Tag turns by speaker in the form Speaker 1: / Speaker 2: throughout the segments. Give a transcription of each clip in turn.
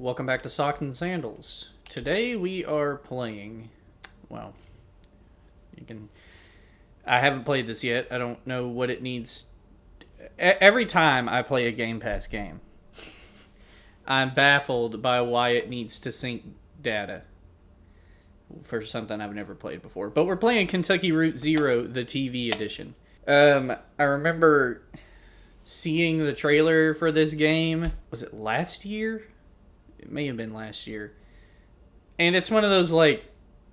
Speaker 1: Welcome back to Socks and Sandals. Today we are playing, well, I haven't played this yet. I don't know what it needs. Every time I play a Game Pass game, I'm baffled by why it needs to sync data for something I've never played before. But we're playing Kentucky Route Zero, the TV edition. I remember seeing the trailer for this game. Was it last year? It may have been last year. And it's one of those, like,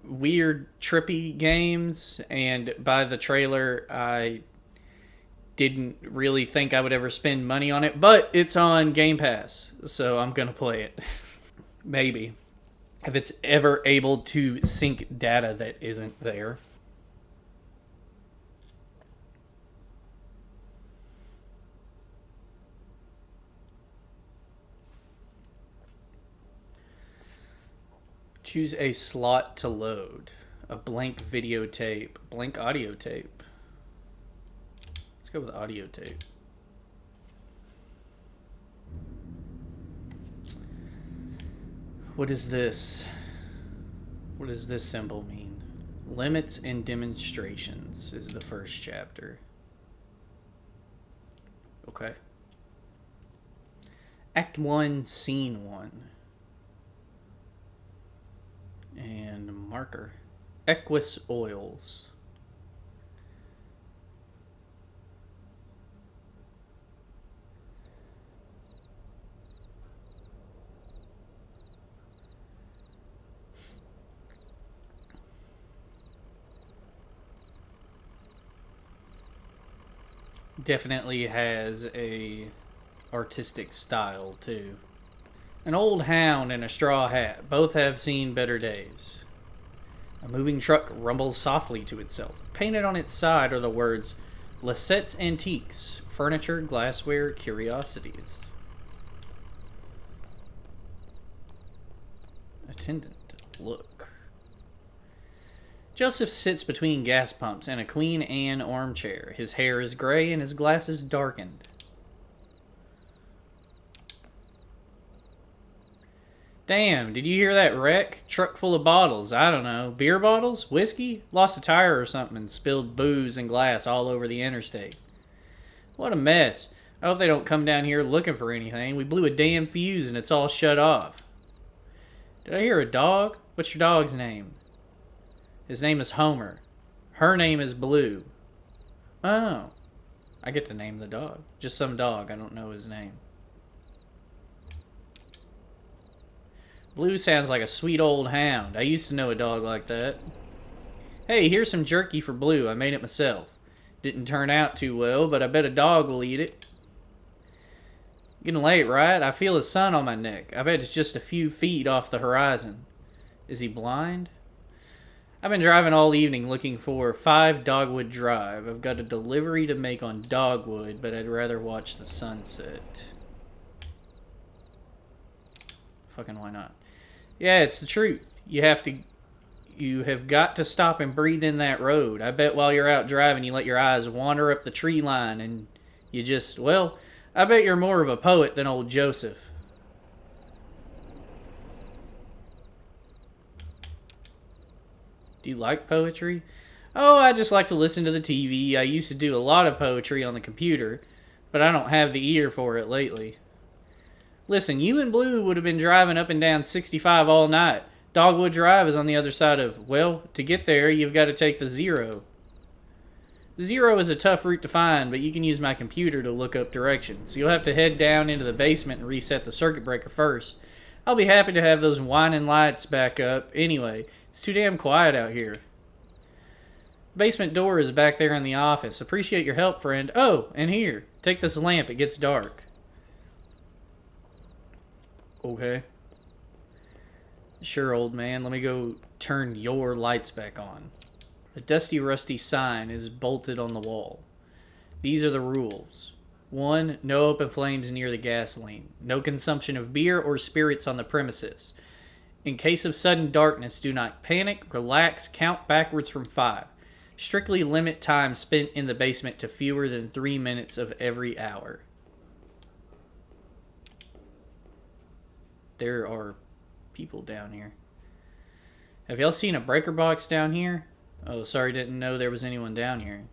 Speaker 1: weird, trippy games. And by the trailer, I didn't really think I would ever spend money on it. But it's on Game Pass, so I'm going to play it. Maybe. If it's ever able to sync data that isn't there. Choose a slot to load. A blank videotape. Blank audio tape. Let's go with audio tape. What is this? What does this symbol mean? Limits and demonstrations is the first chapter. Okay. Act 1, Scene 1. And marker. Equus oils. Definitely has a artistic style too. An old hound and a straw hat. Both have seen better days. A moving truck rumbles softly to itself. Painted on its side are the words, Lissette's Antiques, Furniture, Glassware, Curiosities. Attendant, look. Joseph sits between gas pumps and a Queen Anne armchair. His hair is gray and his glasses darkened. Damn, did you hear that wreck? Truck full of bottles. I don't know. Beer bottles? Whiskey? Lost a tire or something and spilled booze and glass all over the interstate. What a mess. I hope they don't come down here looking for anything. We blew a damn fuse and it's all shut off. Did I hear a dog? What's your dog's name? His name is Homer. Her name is Blue. Oh. I get to name the dog. Just some dog. I don't know his name. Blue sounds like a sweet old hound. I used to know a dog like that. Hey, here's some jerky for Blue. I made it myself. Didn't turn out too well, but I bet a dog will eat it. Getting late, right? I feel the sun on my neck. I bet it's just a few feet off the horizon. Is he blind? I've been driving all evening looking for 5 Dogwood Drive. I've got a delivery to make on Dogwood, but I'd rather watch the sunset. Fucking why not? Yeah, it's the truth. You have got to stop and breathe in that road. I bet while you're out driving, you let your eyes wander up the tree line and you just, well, I bet you're more of a poet than old Joseph. Do you like poetry? Oh, I just like to listen to the TV. I used to do a lot of poetry on the computer, but I don't have the ear for it lately. Listen, you and Blue would have been driving up and down 65 all night. Dogwood Drive is on the other side of, well, to get there, you've got to take the Zero. The Zero is a tough route to find, but you can use my computer to look up directions. You'll have to head down into the basement and reset the circuit breaker first. I'll be happy to have those whining lights back up. Anyway, it's too damn quiet out here. Basement door is back there in the office. Appreciate your help, friend. Oh, and here, take this lamp. It gets dark. Okay. Sure, old man. Let me go turn your lights back on. A dusty, rusty sign is bolted on the wall. These are the rules. 1. No open flames near the gasoline. No consumption of beer or spirits on the premises. In case of sudden darkness, do not panic, relax, count backwards from 5. Strictly limit time spent in the basement to fewer than 3 minutes of every hour. there are people down here. Have y'all seen a breaker box down here? Oh, sorry, didn't know there was anyone down here.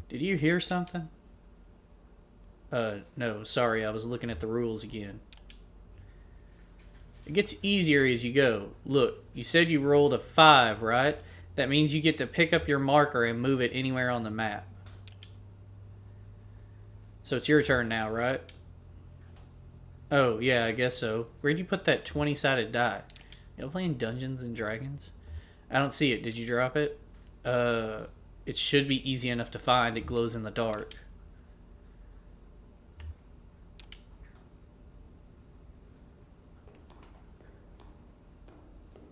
Speaker 1: Did you hear something? No, sorry, I was looking at the rules again. It gets easier as you go. Look, you said you rolled a 5, right? That means you get to pick up your marker and move it anywhere on the map. So it's your turn now, right? Oh, yeah, I guess so. Where'd you put that 20-sided die? Y'all playing Dungeons and Dragons? I don't see it. Did you drop it? It should be easy enough to find. It glows in the dark.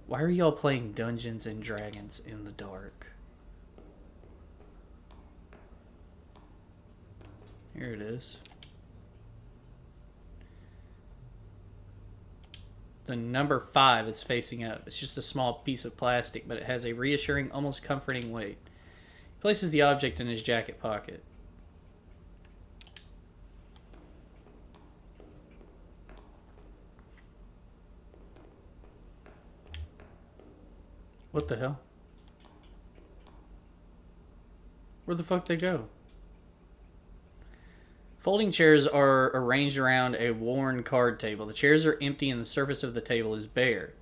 Speaker 1: Why are y'all playing Dungeons and Dragons in the dark? Here it is. The number 5 is facing up. It's just a small piece of plastic, but it has a reassuring, almost comforting weight. He places the object in his jacket pocket. What the hell? Where the fuck they go? Folding chairs are arranged around a worn card table. The chairs are empty and the surface of the table is bare.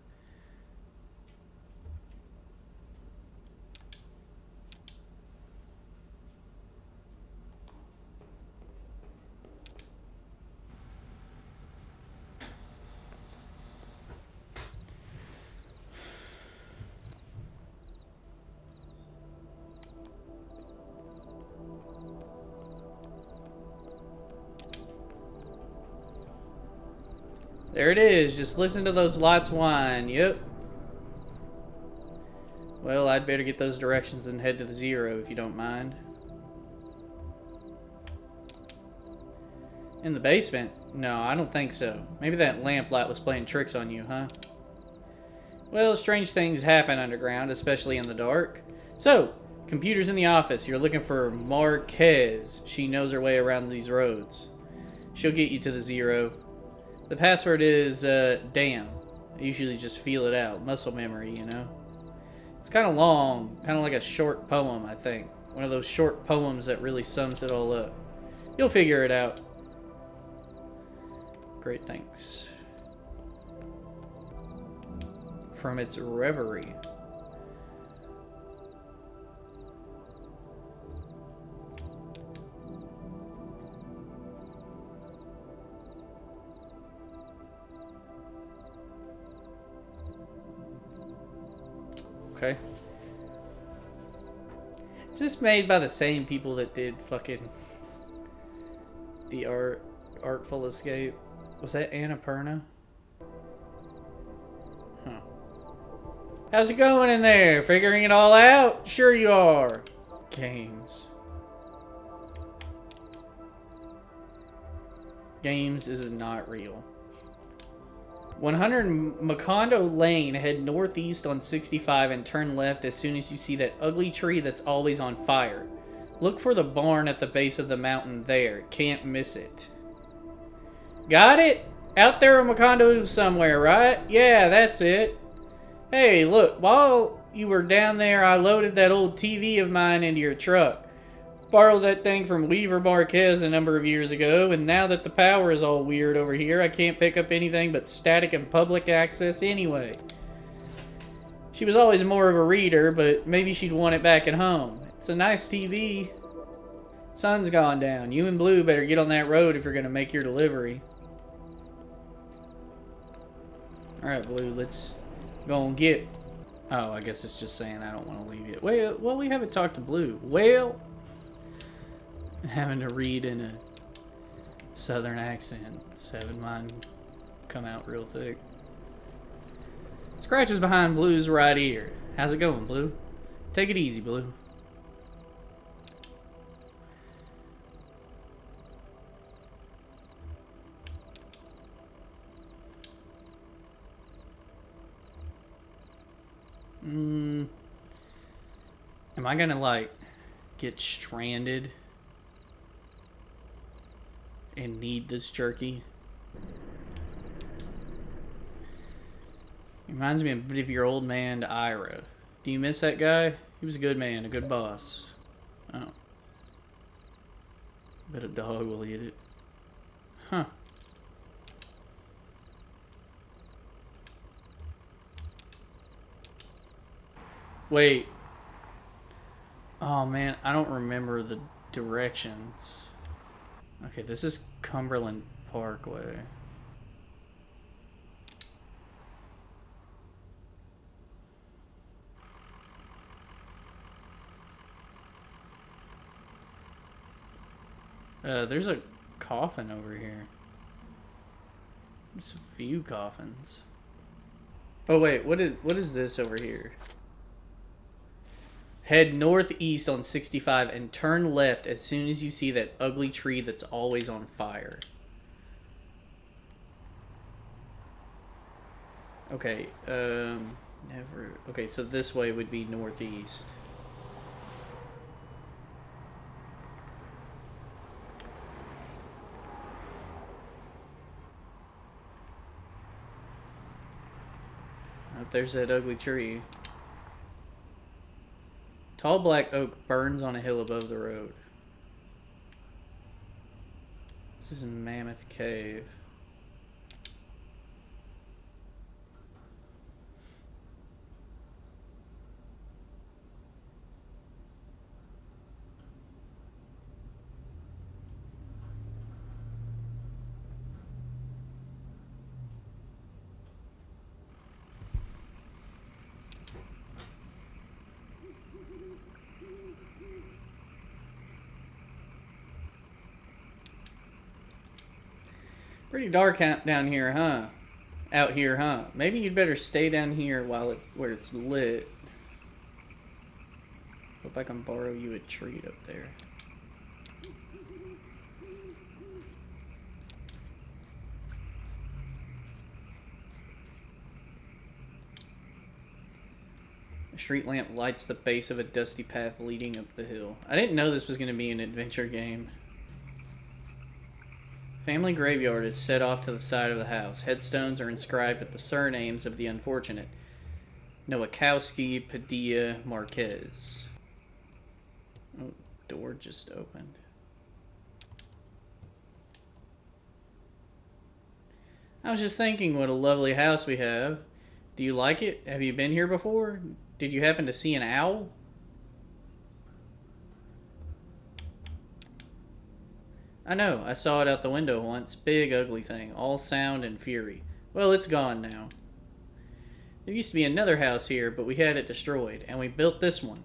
Speaker 1: There it is. Just listen to those lights whine. Yep. Well, I'd better get those directions and head to the 0 if you don't mind. In the basement? No, I don't think so. Maybe that lamplight was playing tricks on you, huh? Well, strange things happen underground, especially in the dark. So, computers in the office. You're looking for Marquez. She knows her way around these roads. She'll get you to the 0. The password is, damn. I usually just feel it out. Muscle memory, you know? It's kind of long. Kind of like a short poem, I think. One of those short poems that really sums it all up. You'll figure it out. Great, thanks. From its reverie. Okay. Is this made by the same people that did fucking the Artful Escape? Was that Annapurna? Huh. How's it going in there? Figuring it all out? Sure you are. Games. Games is not real. 100 Macondo Lane, head northeast on 65 and turn left as soon as you see that ugly tree that's always on fire. Look for the barn at the base of the mountain there. Can't miss it. Got it? Out there in Macondo somewhere, right? Yeah, that's it. Hey, look, while you were down there, I loaded that old TV of mine into your truck. Borrowed that thing from Weaver Marquez a number of years ago, and now that the power is all weird over here, I can't pick up anything but static and public access anyway. She was always more of a reader, but maybe she'd want it back at home. It's a nice TV. Sun's gone down. You and Blue better get on that road if you're going to make your delivery. Alright, Blue, let's go and get... Oh, I guess it's just saying I don't want to leave yet. Well, we haven't talked to Blue. Well... Having to read in a southern accent. It's having mine come out real thick. Scratches behind Blue's right ear. How's it going, Blue? Take it easy, Blue. Am I gonna, like, get stranded and need this jerky. He reminds me a bit of your old man, Ira. Do you miss that guy? He was a good man, a good boss. Oh. Bet a dog will eat it. Huh. Wait. Oh man, I don't remember the directions. Okay, this is Cumberland Parkway. There's a coffin over here. There's a few coffins. Oh wait, what is this over here? Head northeast on 65 and turn left as soon as you see that ugly tree that's always on fire. Okay, never. Okay, so this way would be northeast. Oh, there's that ugly tree. Tall black oak burns on a hill above the road. This is Mammoth Cave. Pretty dark down here, huh? Out here, huh? Maybe you'd better stay down here where it's lit. Hope I can borrow you a treat up there. A street lamp lights the base of a dusty path leading up the hill. I didn't know this was going to be an adventure game. Family graveyard is set off to the side of the house. Headstones are inscribed with the surnames of the unfortunate. Nowakowski, Padilla, Marquez. Oh, door just opened. I was just thinking what a lovely house we have. Do you like it? Have you been here before? Did you happen to see an owl? I know, I saw it out the window once. Big, ugly thing. All sound and fury. Well, it's gone now. There used to be another house here, but we had it destroyed, and we built this one.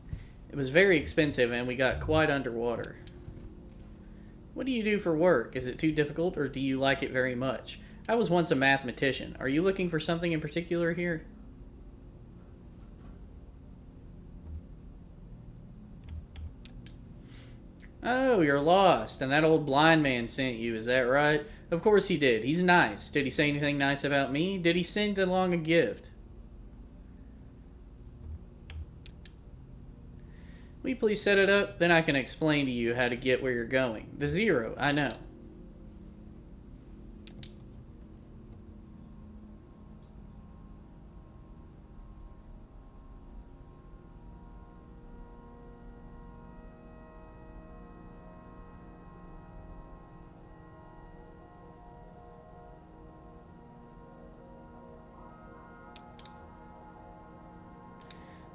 Speaker 1: It was very expensive, and we got quite underwater. What do you do for work? Is it too difficult, or do you like it very much? I was once a mathematician. Are you looking for something in particular here? Oh, you're lost, and that old blind man sent you, is that right? Of course he did. He's nice. Did he say anything nice about me? Did he send along a gift? Will you please set it up? Then I can explain to you how to get where you're going. The zero, I know.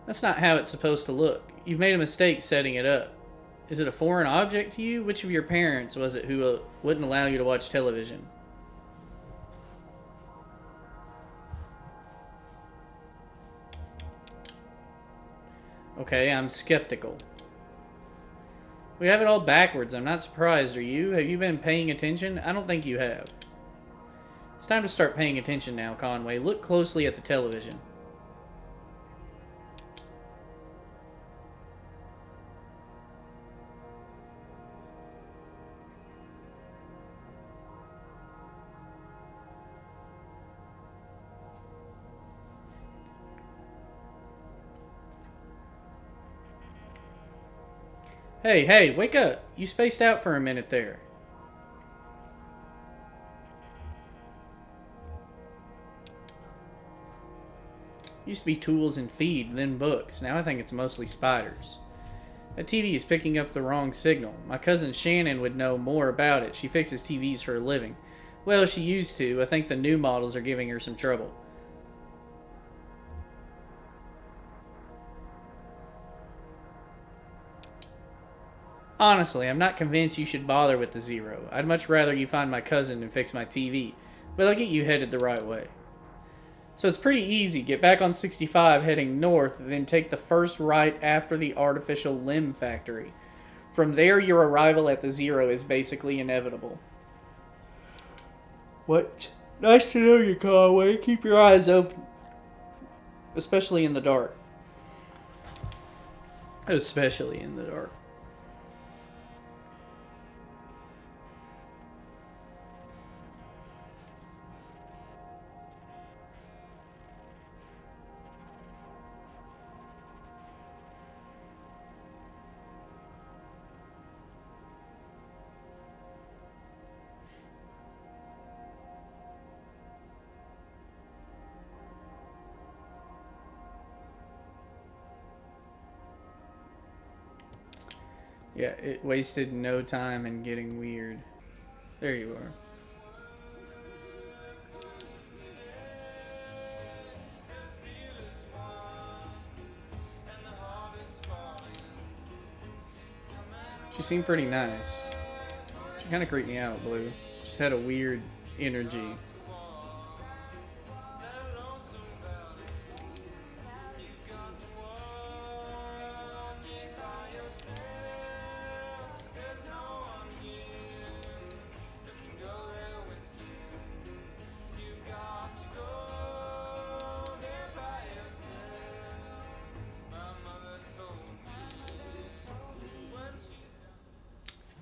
Speaker 1: That's not how it's supposed to look. You've made a mistake setting it up. Is it a foreign object to you? Which of your parents was it who wouldn't allow you to watch television? Okay, I'm skeptical. We have it all backwards. I'm not surprised, are you? Have you been paying attention? I don't think you have. It's time to start paying attention now, Conway. Look closely at the television. Hey, wake up! You spaced out for a minute there. Used to be tools and feed, then books. Now I think it's mostly spiders. That TV is picking up the wrong signal. My cousin Shannon would know more about it. She fixes TVs for a living. Well, she used to. I think the new models are giving her some trouble. Honestly, I'm not convinced you should bother with the Zero. I'd much rather you find my cousin and fix my TV. But I'll get you headed the right way. So it's pretty easy. Get back on 65 heading north, then take the first right after the artificial limb factory. From there, your arrival at the Zero is basically inevitable. What? Nice to know you, Conway. Keep your eyes open. Especially in the dark. Especially in the dark. Yeah, it wasted no time in getting weird. There you are. She seemed pretty nice. She kind of creeped me out, Blue. Just had a weird energy.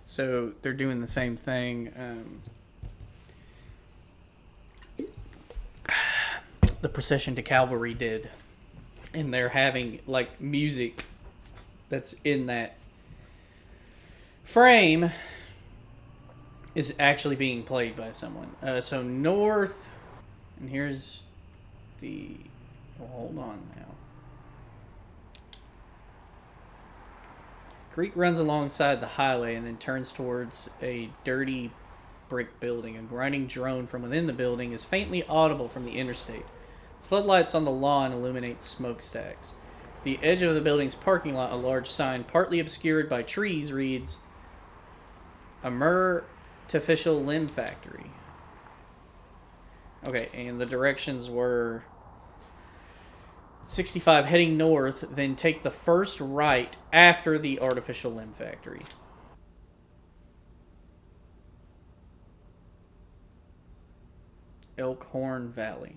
Speaker 1: So they're doing the same thing. The procession to Calvary did, and they're having like music that's in that frame is actually being played by someone. So north, and here's the. Oh, hold on now. Creek runs alongside the highway and then turns towards a dirty brick building. A grinding drone from within the building is faintly audible from the interstate. Floodlights on the lawn illuminate smokestacks. The edge of the building's parking lot, a large sign partly obscured by trees, reads Artificial Limb Factory. Okay, and the directions were 65 heading north, then take the first right after the artificial limb factory. Elkhorn Valley.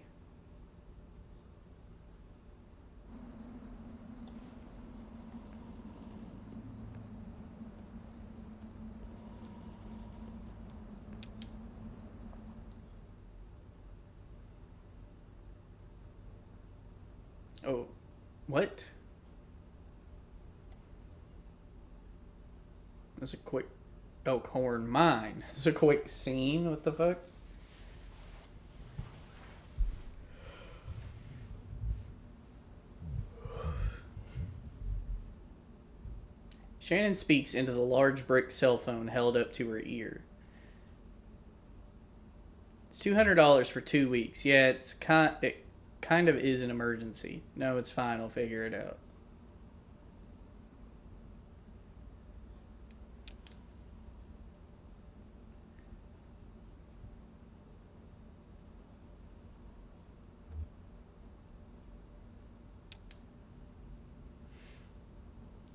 Speaker 1: Oh, what? That's a quick Elkhorn mine. That's a quick scene. What the fuck? Shannon speaks into the large brick cell phone held up to her ear. It's $200 for 2 weeks. Yeah, it kind of is an emergency. No, it's fine. I'll figure it out.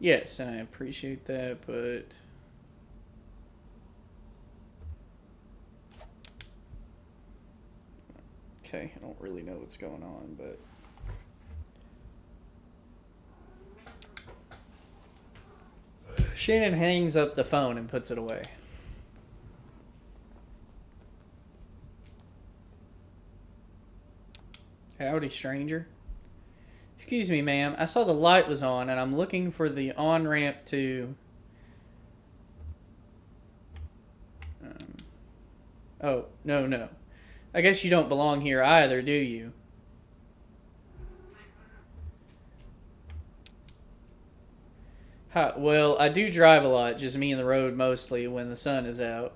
Speaker 1: Yes, and I appreciate that, but okay, I don't really know what's going on, but Shannon hangs up the phone and puts it away. Howdy, stranger. Excuse me, ma'am. I saw the light was on, and I'm looking for the on-ramp to... Oh, no. I guess you don't belong here either, do you? Well, I do drive a lot, just me and the road mostly when the sun is out.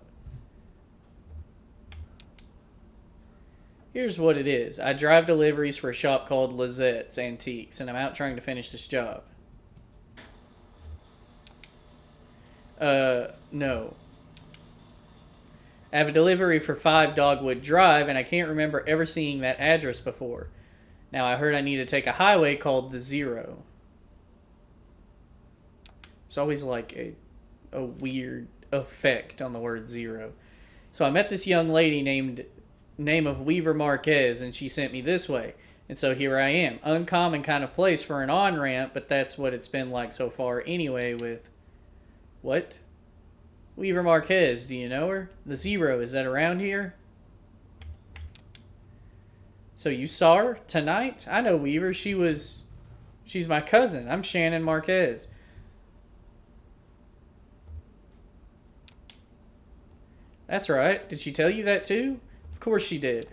Speaker 1: Here's what it is. I drive deliveries for a shop called Lizette's Antiques, and I'm out trying to finish this job. No. I have a delivery for 5 Dogwood Drive, and I can't remember ever seeing that address before. Now, I heard I need to take a highway called the Zero. It's always like a weird effect on the word zero. So I met this young lady named name of Weaver Marquez, and she sent me this way. And so here I am. Uncommon kind of place for an on-ramp, but that's what it's been like so far anyway with... What? Weaver Marquez, do you know her? The Zero, is that around here? So you saw her tonight? I know Weaver. She's my cousin. I'm Shannon Marquez. That's right. Did she tell you that too? Of course she did.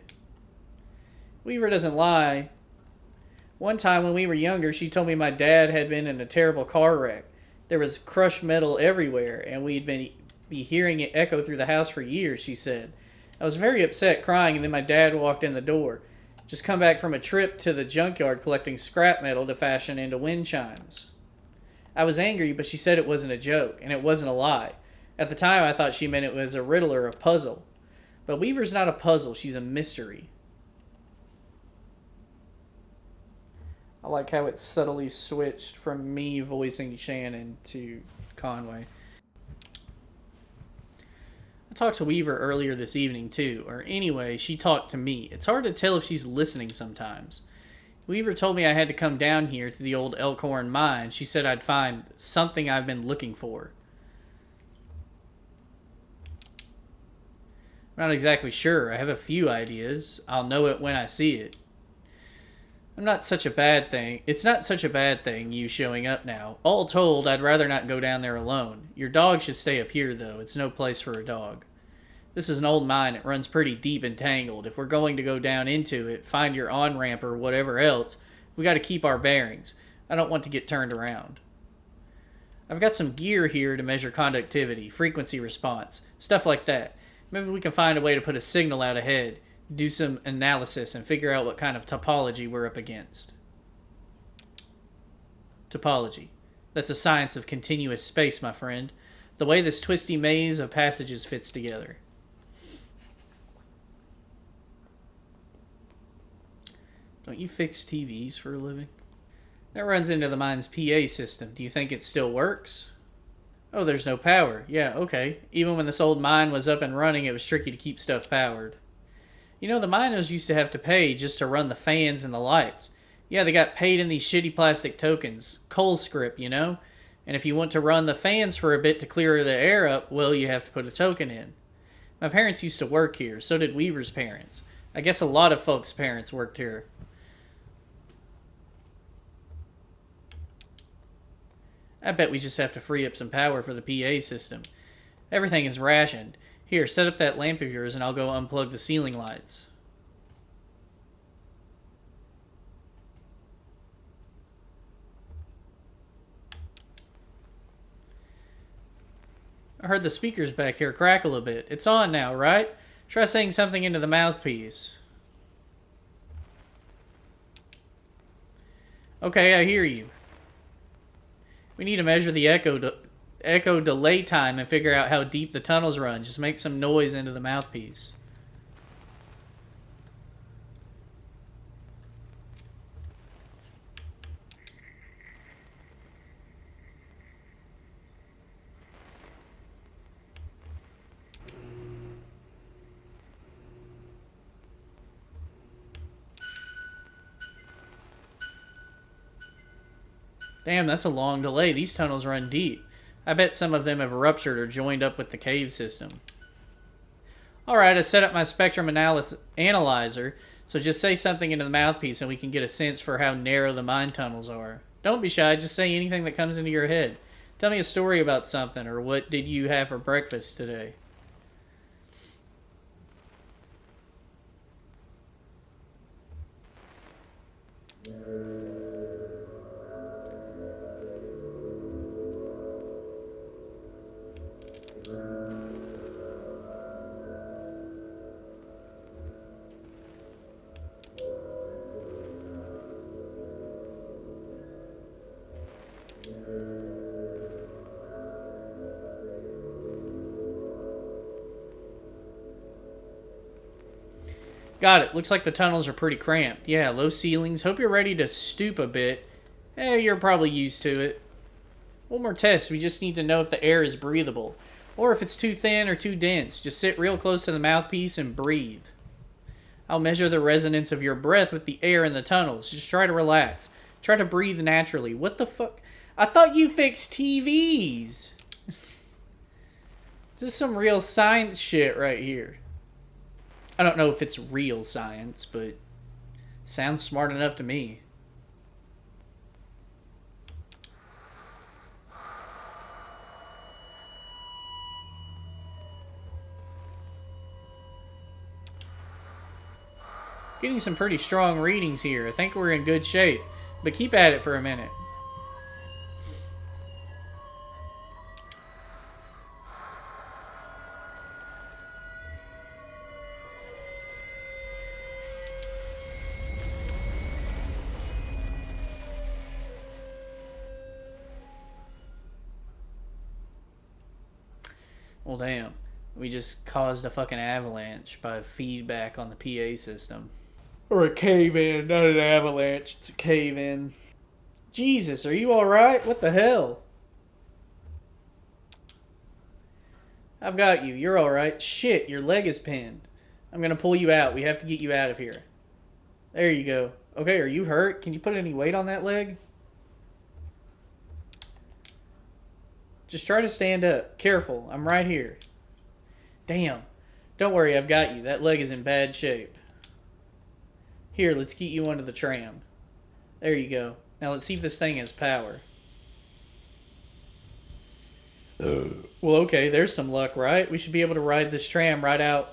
Speaker 1: Weaver doesn't lie. One time when we were younger, she told me my dad had been in a terrible car wreck. There was crushed metal everywhere, and we'd be hearing it echo through the house for years, she said. I was very upset, crying, and then my dad walked in the door. Just come back from a trip to the junkyard collecting scrap metal to fashion into wind chimes. I was angry, but she said it wasn't a joke, and it wasn't a lie. At the time, I thought she meant it was a riddle or a puzzle. But Weaver's not a puzzle, she's a mystery. I like how it subtly switched from me voicing Shannon to Conway. I talked to Weaver earlier this evening, too. Or anyway, she talked to me. It's hard to tell if she's listening sometimes. Weaver told me I had to come down here to the old Elkhorn mine. She said I'd find something I've been looking for. I'm not exactly sure. I have a few ideas. I'll know it when I see it. It's not such a bad thing, you showing up now. All told, I'd rather not go down there alone. Your dog should stay up here, though. It's no place for a dog. This is an old mine. It runs pretty deep and tangled. If we're going to go down into it, find your on-ramp or whatever else, we got to keep our bearings. I don't want to get turned around. I've got some gear here to measure conductivity, frequency response, stuff like that. Maybe we can find a way to put a signal out ahead, do some analysis, and figure out what kind of topology we're up against. Topology. That's a science of continuous space, my friend. The way this twisty maze of passages fits together. Don't you fix TVs for a living? That runs into the mine's PA system. Do you think it still works? Oh, there's no power. Yeah, okay. Even when this old mine was up and running, it was tricky to keep stuff powered. You know, the miners used to have to pay just to run the fans and the lights. Yeah, they got paid in these shitty plastic tokens. Coal script, you know? And if you want to run the fans for a bit to clear the air up, well, you have to put a token in. My parents used to work here. So did Weaver's parents. I guess a lot of folks' parents worked here. I bet we just have to free up some power for the PA system. Everything is rationed. Here, set up that lamp of yours and I'll go unplug the ceiling lights. I heard the speakers back here crackle a bit. It's on now, right? Try saying something into the mouthpiece. Okay, I hear you. We need to measure the echo delay time and figure out how deep the tunnels run. Just make some noise into the mouthpiece. Damn, that's a long delay. These tunnels run deep. I bet some of them have ruptured or joined up with the cave system. Alright, I set up my spectrum analyzer, so just say something into the mouthpiece and we can get a sense for how narrow the mine tunnels are. Don't be shy, just say anything that comes into your head. Tell me a story about something, or what did you have for breakfast today? Got it. Looks like the tunnels are pretty cramped. Yeah, low ceilings. Hope you're ready to stoop a bit. You're probably used to it. One more test. We just need to know if the air is breathable. Or if it's too thin or too dense. Just sit real close to the mouthpiece and breathe. I'll measure the resonance of your breath with the air in the tunnels. Just try to relax. Try to breathe naturally. What the fuck? I thought you fixed TVs. This is some real science shit right here. I don't know if it's real science, but sounds smart enough to me. Getting some pretty strong readings here. I think we're in good shape, but keep at it for a minute. Well, damn. We just caused a fucking avalanche by feedback on the PA system. Or a cave-in, not an avalanche. It's a cave-in. Jesus, are you alright? What the hell? I've got you. You're alright. Shit, your leg is pinned. I'm gonna pull you out. We have to get you out of here. There you go. Okay, are you hurt? Can you put any weight on that leg? Just try to stand up. Careful. I'm right here. Damn. Don't worry, I've got you. That leg is in bad shape. Here, let's get you onto the tram. There you go. Now let's see if this thing has power. Well, okay, there's some luck, right? We should be able to ride this tram right out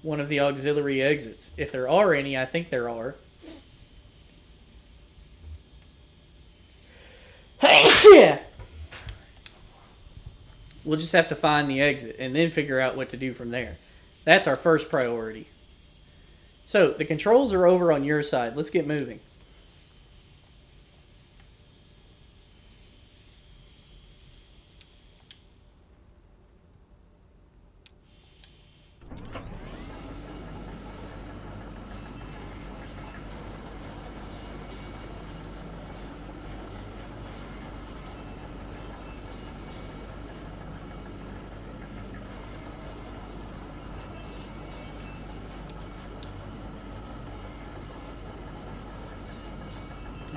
Speaker 1: one of the auxiliary exits. If there are any, I think there are. Yeah. We'll just have to find the exit and then figure out what to do from there. That's our first priority. So, the controls are over on your side. Let's get moving.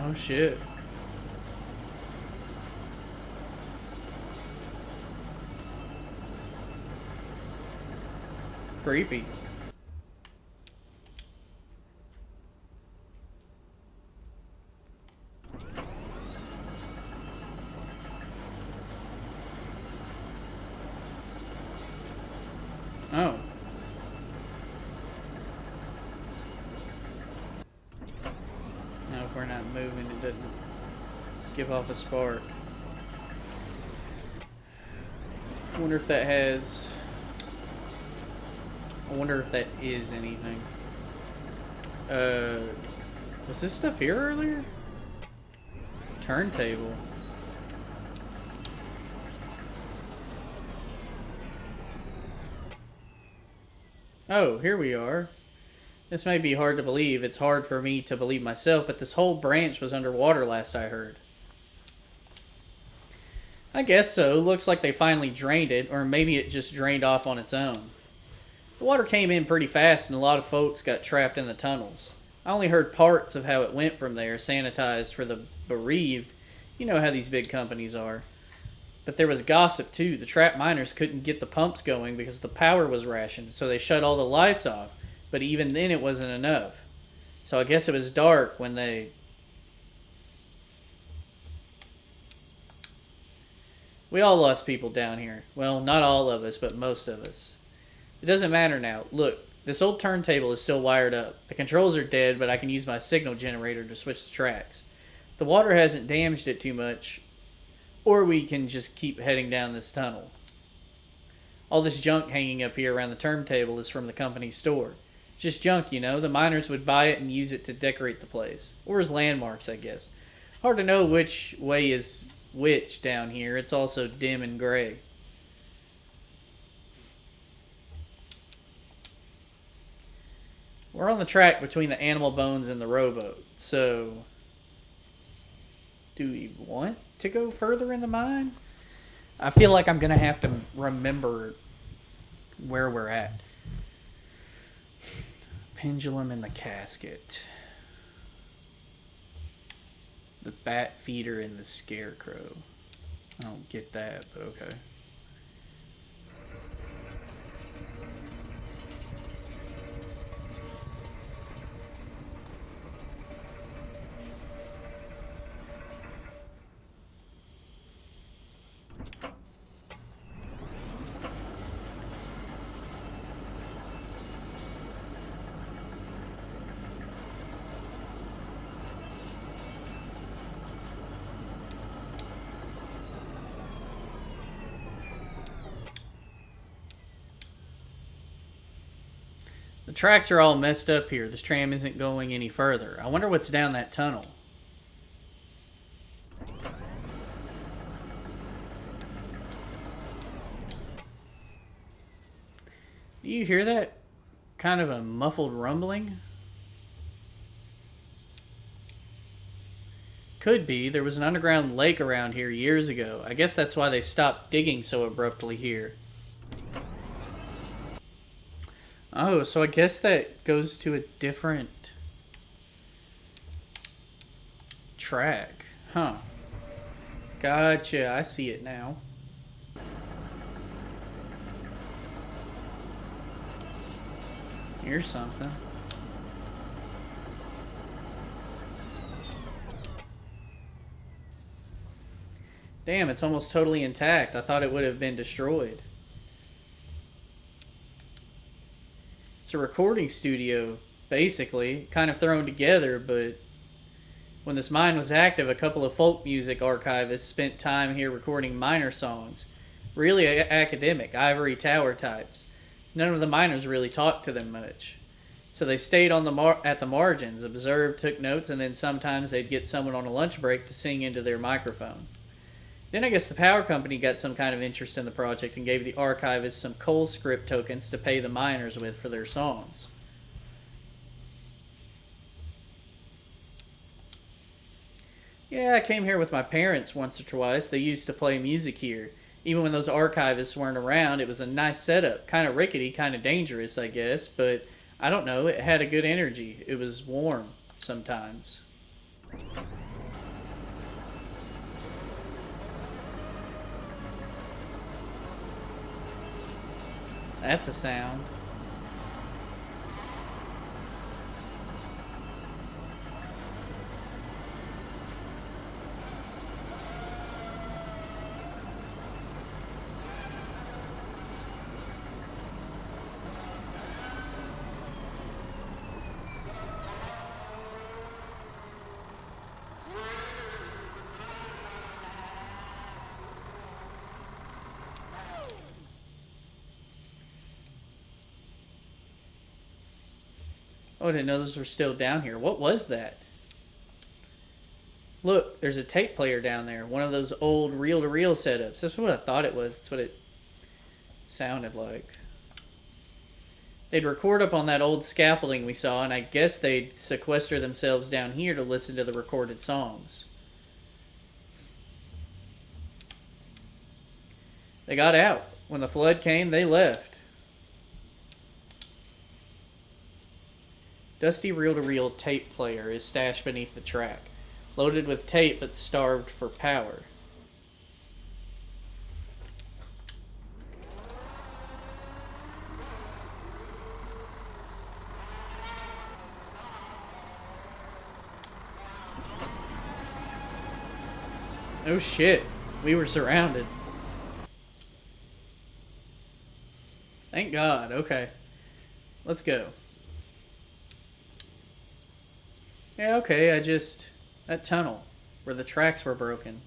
Speaker 1: Oh shit. Creepy. Oh. Now if we're not moving, it doesn't give off a spark. I wonder if that has... I wonder if that is anything. Was this stuff here earlier? Turntable. Oh, here we are. This may be hard to believe. It's hard for me to believe myself, but this whole branch was underwater last I heard. I guess so. Looks like they finally drained it, or maybe it just drained off on its own. The water came in pretty fast and a lot of folks got trapped in the tunnels. I only heard parts of how it went from there, sanitized for the bereaved. You know how these big companies are. But there was gossip too. The trapped miners couldn't get the pumps going because the power was rationed, so they shut all the lights off. But even then it wasn't enough. So I guess it was dark when they... We all lost people down here. Well, not all of us, but most of us. It doesn't matter now. Look, this old turntable is still wired up. The controls are dead, but I can use my signal generator to switch the tracks. The water hasn't damaged it too much, or we can just keep heading down this tunnel. All this junk hanging up here around the turntable is from the company's store. Just junk, you know. The miners would buy it and use it to decorate the place. Or as landmarks, I guess. Hard to know which way is which down here. It's also dim and gray. We're on the track between the animal bones and the rowboat. So, do we want to go further in the mine? I feel like I'm going to have to remember where we're at. Pendulum in the casket. The bat feeder and the scarecrow. I don't get that, but okay. The tracks are all messed up here. This tram isn't going any further. I wonder what's down that tunnel. Do you hear that? Kind of a muffled rumbling? Could be. There was an underground lake around here years ago. I guess that's why they stopped digging so abruptly here. Oh, so I guess that goes to a different track. Huh. Gotcha. I see it now. Here's something. Damn, it's almost totally intact. I thought it would have been destroyed. It's a recording studio, basically, kind of thrown together, but when this mine was active, a couple of folk music archivists spent time here recording miner songs. Really academic, ivory tower types. None of the miners really talked to them much. So they stayed on at the margins, observed, took notes, and then sometimes they'd get someone on a lunch break to sing into their microphone. Then I guess the power company got some kind of interest in the project and gave the archivists some coal script tokens to pay the miners with for their songs. Yeah, I came here with my parents once or twice. They used to play music here. Even when those archivists weren't around, it was a nice setup. Kind of rickety, kind of dangerous, I guess, but I don't know, it had a good energy. It was warm sometimes. That's a sound. Oh, I didn't know those were still down here. What was that? Look, there's a tape player down there. One of those old reel-to-reel setups. That's what I thought it was. That's what it sounded like. They'd record up on that old scaffolding we saw, and I guess they'd sequester themselves down here to listen to the recorded songs. They got out. When the flood came, they left. Dusty reel-to-reel tape player is stashed beneath the track, loaded with tape but starved for power. Oh shit, we were surrounded. Thank God, okay. Let's go. Yeah, okay, that tunnel, where the tracks were broken.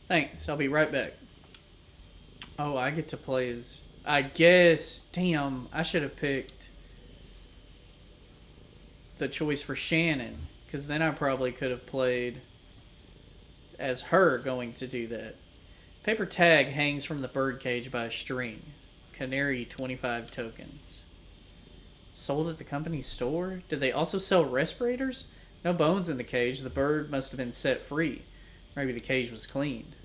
Speaker 1: Thanks, I'll be right back. Oh, I get to play as... I guess, damn, I should have picked the choice for Shannon, because then I probably could have played as her going to do that. Paper tag hangs from the birdcage by a string. Canary 25 tokens. Sold at the company's store? Did they also sell respirators? No bones in the cage. The bird must have been set free. Maybe the cage was cleaned.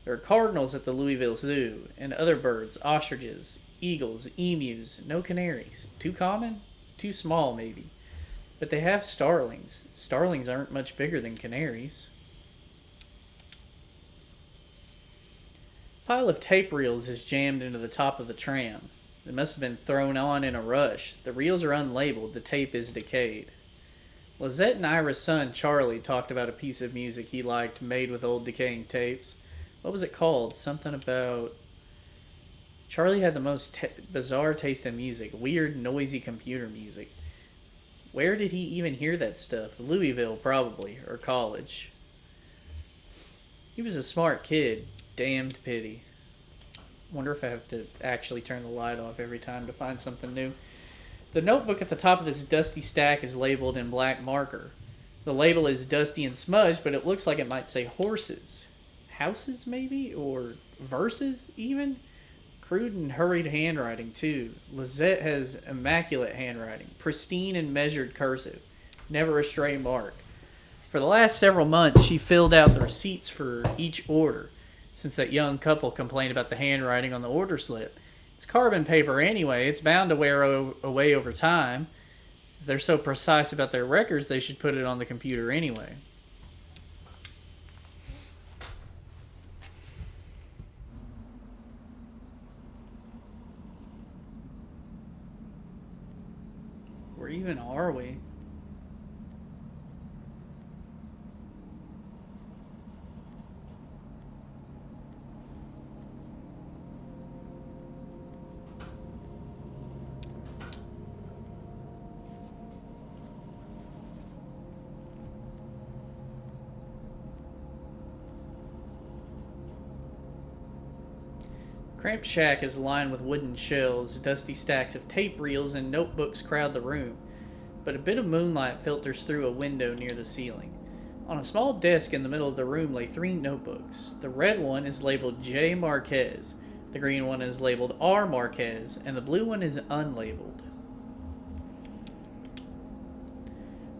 Speaker 1: There are cardinals at the Louisville Zoo, and other birds, ostriches, eagles, emus, no canaries. Too common? Too small, maybe. But they have starlings. Starlings aren't much bigger than canaries. A pile of tape reels is jammed into the top of the tram. It must have been thrown on in a rush. The reels are unlabeled. The tape is decayed. Lizette and Ira's son, Charlie, talked about a piece of music he liked made with old decaying tapes. What was it called? Something about... Charlie had the most bizarre taste in music. Weird, noisy computer music. Where did he even hear that stuff? Louisville, probably. Or college. He was a smart kid. Damned pity. Wonder if I have to actually turn the light off every time to find something new. The notebook at the top of this dusty stack is labeled in black marker. The label is dusty and smudged, but it looks like it might say horses. Houses, maybe? Or verses, even? Crude and hurried handwriting, too. Lizette has immaculate handwriting. Pristine and measured cursive. Never a stray mark. For the last several months, she filled out the receipts for each order. Since that young couple complained about the handwriting on the order slip. It's carbon paper anyway. It's bound to wear away over time. If they're so precise about their records, they should put it on the computer anyway. Where even are we? Cramped shack is lined with wooden shelves, dusty stacks of tape reels and notebooks crowd the room, but a bit of moonlight filters through a window near the ceiling. On a small desk in the middle of the room lay 3 notebooks. The red one is labeled J. Marquez, the green one is labeled R. Marquez, and the blue one is unlabeled.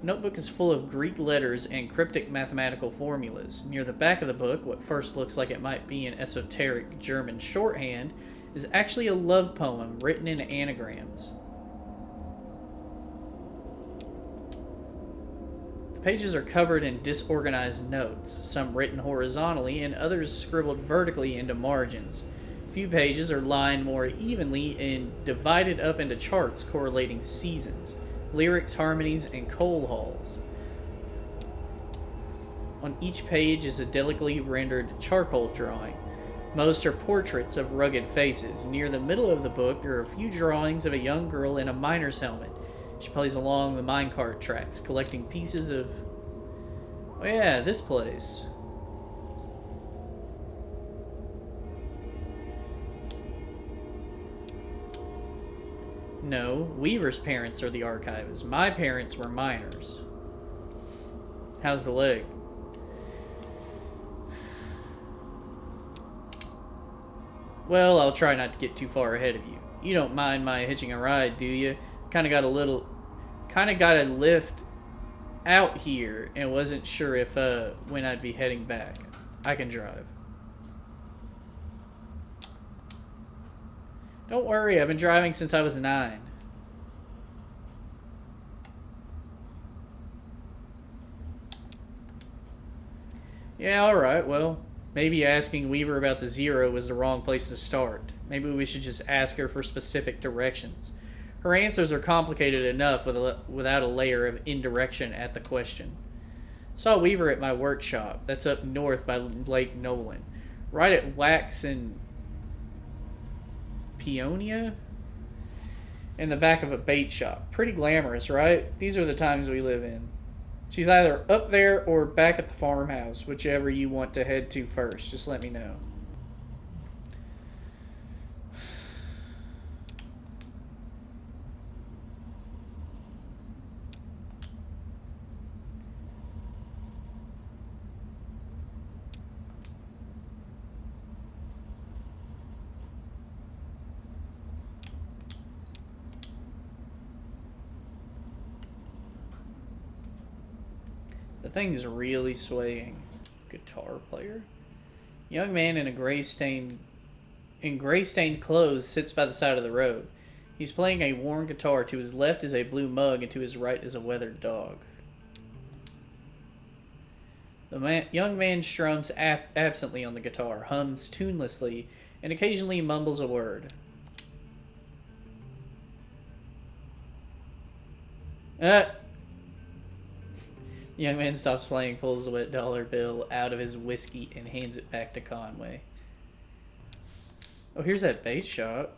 Speaker 1: The notebook is full of Greek letters and cryptic mathematical formulas. Near the back of the book, what first looks like it might be an esoteric German shorthand is actually a love poem written in anagrams. The pages are covered in disorganized notes, some written horizontally and others scribbled vertically into margins. A few pages are lined more evenly and divided up into charts correlating seasons, lyrics, harmonies, and coal hauls. On each page is a delicately rendered charcoal drawing. Most are portraits of rugged faces. Near the middle of the book are a few drawings of a young girl in a miner's helmet. She plays along the minecart tracks, collecting pieces of... Oh yeah, this place. No, Weaver's parents are the archivists. My parents were miners. How's the leg? Well, I'll try not to get too far ahead of you. You don't mind my hitching a ride, do you? Kinda got a lift out here and wasn't sure if, when I'd be heading back. I can drive. Don't worry, I've been driving since I was 9. Yeah, alright, well, maybe asking Weaver about the zero was the wrong place to start. Maybe we should just ask her for specific directions. Her answers are complicated enough without a layer of indirection at the question. Saw Weaver at my workshop. That's up north by Lake Nolan. Right at Wax and Peonia? In the back of a bait shop. Pretty glamorous, right? These are the times we live in. She's either up there or back at the farmhouse, whichever you want to head to first. Just let me know. thing's really swaying. Guitar player. Young man in gray stained clothes sits by the side of the road. He's playing a worn guitar. To his left is a blue mug, and to his right is a weathered dog. The young man strums absently on the guitar, hums tunelessly, and occasionally mumbles a word. The young man stops playing, pulls a wet dollar bill out of his whiskey, and hands it back to Conway. Oh, here's that bait shop.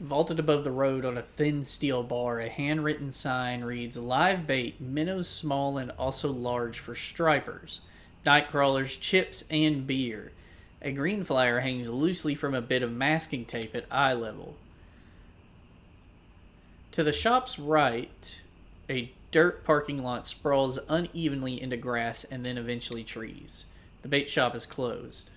Speaker 1: Vaulted above the road on a thin steel bar, a handwritten sign reads, "Live bait, minnows small and also large for stripers, night crawlers, chips, and beer." A green flyer hangs loosely from a bit of masking tape at eye level. To the shop's right, a dirt parking lot sprawls unevenly into grass and then eventually trees. The bait shop is closed.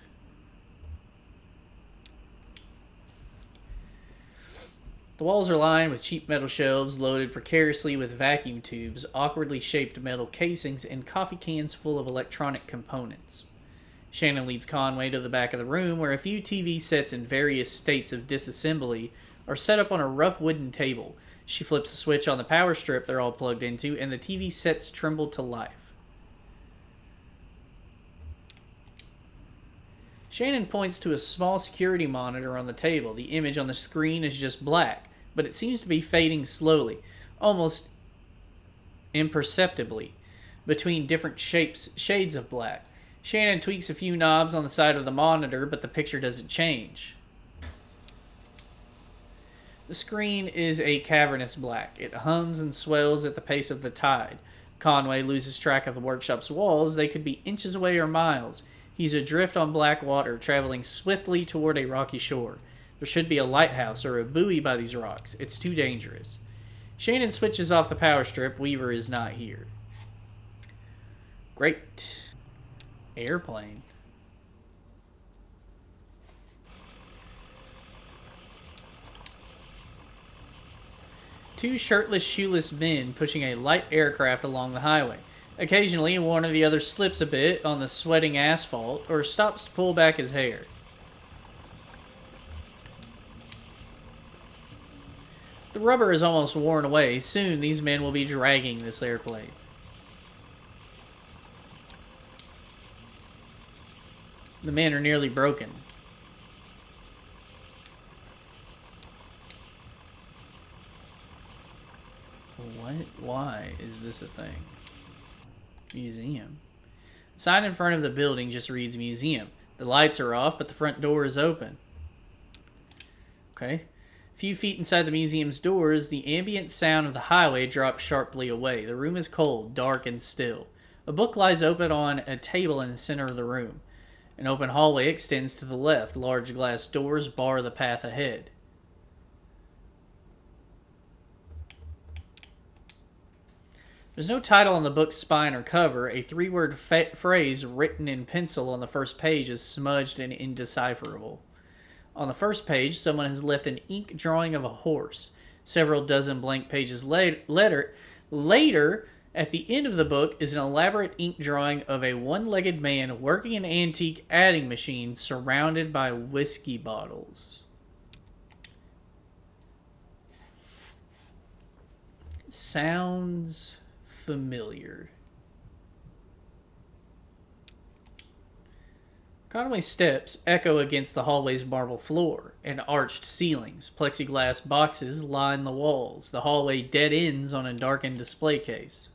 Speaker 1: The walls are lined with cheap metal shelves loaded precariously with vacuum tubes, awkwardly shaped metal casings, and coffee cans full of electronic components. Shannon leads Conway to the back of the room, where a few TV sets in various states of disassembly are set up on a rough wooden table. She flips a switch on the power strip they're all plugged into, and the TV sets tremble to life. Shannon points to a small security monitor on the table. The image on the screen is just black, but it seems to be fading slowly, almost imperceptibly, between different shades of black. Shannon tweaks a few knobs on the side of the monitor, but the picture doesn't change. The screen is a cavernous black. It hums and swells at the pace of the tide. Conway loses track of the workshop's walls. They could be inches away or miles. He's adrift on black water, traveling swiftly toward a rocky shore. There should be a lighthouse or a buoy by these rocks. It's too dangerous. Shannon switches off the power strip. Weaver is not here. Great. Airplane. Two shirtless, shoeless men pushing a light aircraft along the highway. Occasionally, one or the other slips a bit on the sweating asphalt or stops to pull back his hair. The rubber is almost worn away. Soon, these men will be dragging this airplane. The men are nearly broken. What? Why is this a thing? Museum. The sign in front of the building just reads museum. The lights are off, but the front door is open. Okay. A few feet inside the museum's doors, the ambient sound of the highway drops sharply away. The room is cold, dark, and still. A book lies open on a table in the center of the room. An open hallway extends to the left. Large glass doors bar the path ahead. There's no title on the book's spine or cover. A three-word phrase written in pencil on the first page is smudged and indecipherable. On the first page, someone has left an ink drawing of a horse. Several dozen blank pages later, at the end of the book is an elaborate ink drawing of a one-legged man working an antique adding machine surrounded by whiskey bottles. Sounds familiar. Conway's steps echo against the hallway's marble floor and arched ceilings. Plexiglass boxes line the walls. The hallway dead ends on a darkened display case.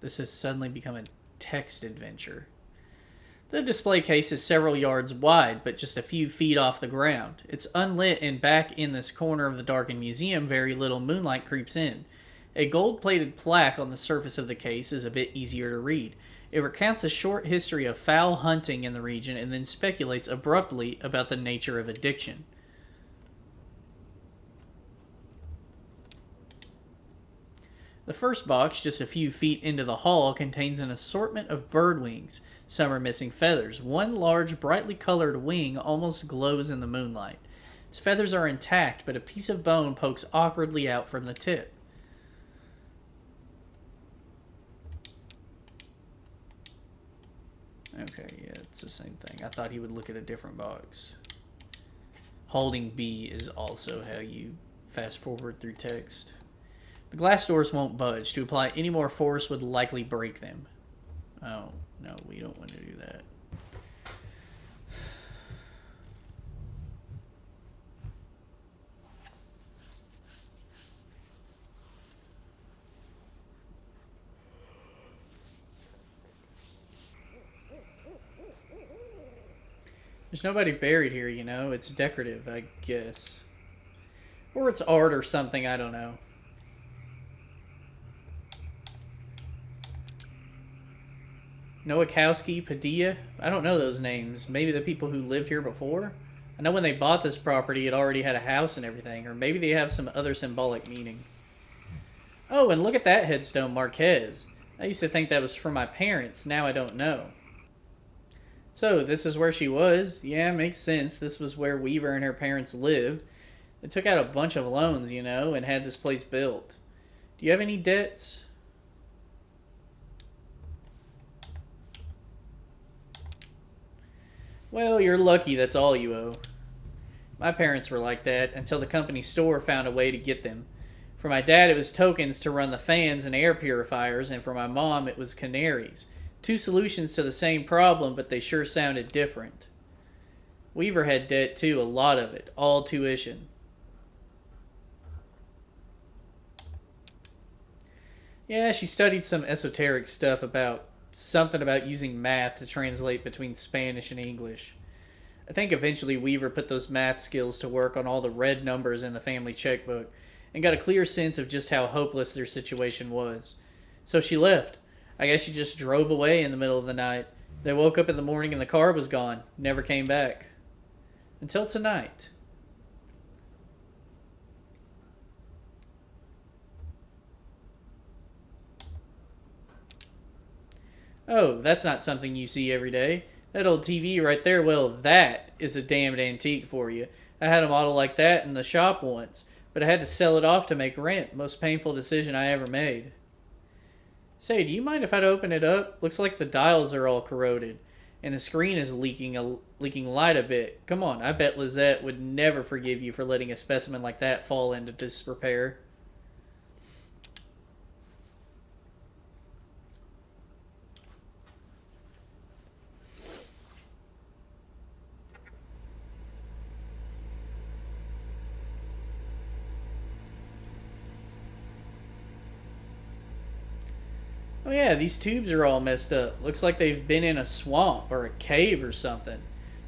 Speaker 1: This has suddenly become a text adventure. The display case is several yards wide, but just a few feet off the ground. It's unlit, and back in this corner of the darkened museum, very little moonlight creeps in. A gold-plated plaque on the surface of the case is a bit easier to read. It recounts a short history of foul hunting in the region and then speculates abruptly about the nature of addiction. The first box, just a few feet into the hall, contains an assortment of bird wings. Some are missing feathers. One large, brightly colored wing almost glows in the moonlight. Its feathers are intact, but a piece of bone pokes awkwardly out from the tip. Okay, yeah, it's the same thing. I thought he would look at a different box. Holding B is also how you fast forward through text. The glass doors won't budge. To apply any more force would likely break them. Oh, no, we don't want to do that. There's nobody buried here, you know. It's decorative, I guess. Or it's art or something, I don't know. Nowakowski, Padilla? I don't know those names. Maybe the people who lived here before? I know when they bought this property, it already had a house and everything. Or maybe they have some other symbolic meaning. Oh, and look at that headstone, Marquez. I used to think that was for my parents. Now I don't know. So, this is where she was. Yeah, makes sense. This was where Weaver and her parents lived. They took out a bunch of loans, you know, and had this place built. Do you have any debts? Well, you're lucky that's all you owe. My parents were like that until the company store found a way to get them. For my dad, it was tokens to run the fans and air purifiers, and for my mom, it was canaries. Two solutions to the same problem, but they sure sounded different. Weaver had debt too, a lot of it, all tuition. Yeah, she studied some esoteric stuff about something about using math to translate between Spanish and English. I think eventually Weaver put those math skills to work on all the red numbers in the family checkbook and got a clear sense of just how hopeless their situation was. So she left. I guess she just drove away in the middle of the night. They woke up in the morning and the car was gone. Never came back. Until tonight. Oh, that's not something you see every day. That old TV right there, well, that is a damned antique for you. I had a model like that in the shop once, but I had to sell it off to make rent. Most painful decision I ever made. Say, do you mind if I'd open it up? Looks like the dials are all corroded, and the screen is leaking light a bit. Come on, I bet Lizette would never forgive you for letting a specimen like that fall into disrepair. Oh yeah, these tubes are all messed up. Looks like they've been in a swamp or a cave or something.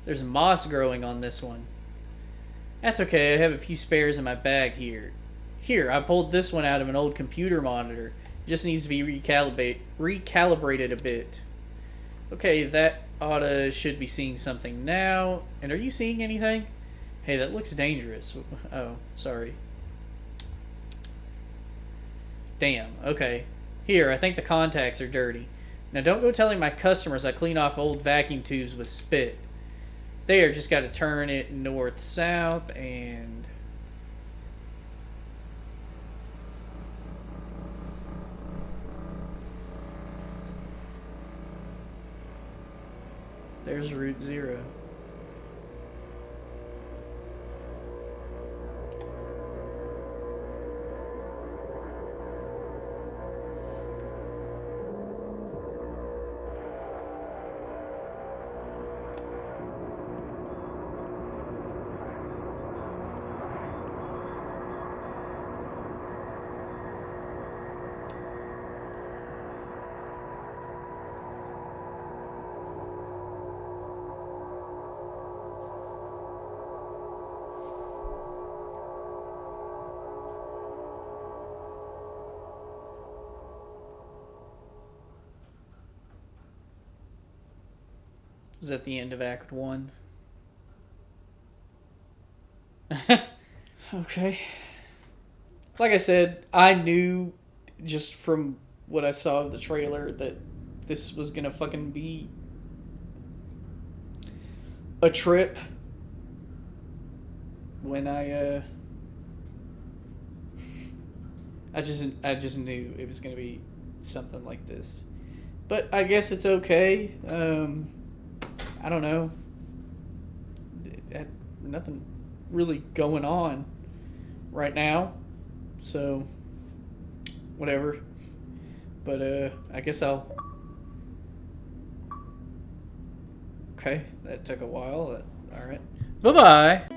Speaker 1: There's moss growing on this one. That's okay, I have a few spares in my bag here. Here, I pulled this one out of an old computer monitor. It just needs to be recalibrated a bit. Okay, that should be seeing something now. And are you seeing anything? Hey, that looks dangerous. Oh, sorry. Damn, okay. Here, I think the contacts are dirty. Now don't go telling my customers I clean off old vacuum tubes with spit. There, just got to turn it north-south and... There's Route 0. Was at the end of Act 1. Okay. Like I said, I knew just from what I saw of the trailer, that this was gonna fucking be a trip. When I just knew it was gonna be something like this. But I guess it's okay. I don't know. Nothing really going on right now, so whatever. But I guess I'll. Okay, that took a while. All right. Bye bye.